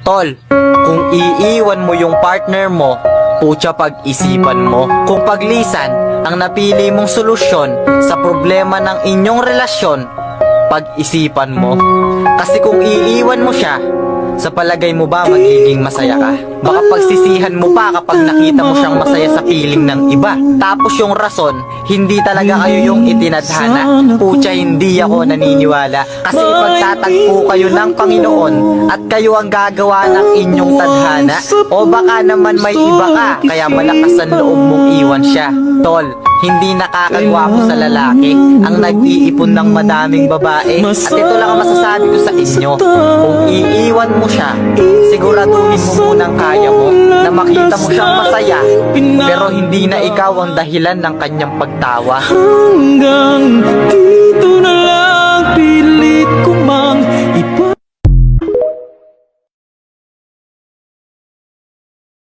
Tol, kung iiwan mo yung partner mo, putya pag-isipan mo. Kung paglisan ang napili mong solusyon sa problema ng inyong relasyon, pag-isipan mo. Kasi kung iiwan mo siya, sa palagay mo ba magiging masaya ka? Baka pagsisihan mo pa kapag nakita mo siyang masaya sa piling ng iba. Tapos yung rason, hindi talaga kayo yung itinadhana. Putya, hindi ako naniniwala. Kasi ipagtatagpo kayo ng Panginoon at kayo ang gagawa ng inyong tadhana. O baka naman may iba ka, kaya malakas ang loob mong iwan siya. Tol, hindi nakakagwapo sa lalaki ang nag-iipon ng madaming babae. At ito lang ang masasabi ko sa inyo. Kung iiwan mo siya, siguraduhin mo munang kaya mo na makita mo siyang masaya, pero hindi na ikaw ang dahilan ng kanyang pagtawa. Hanggang dito na lang, pilit ko mang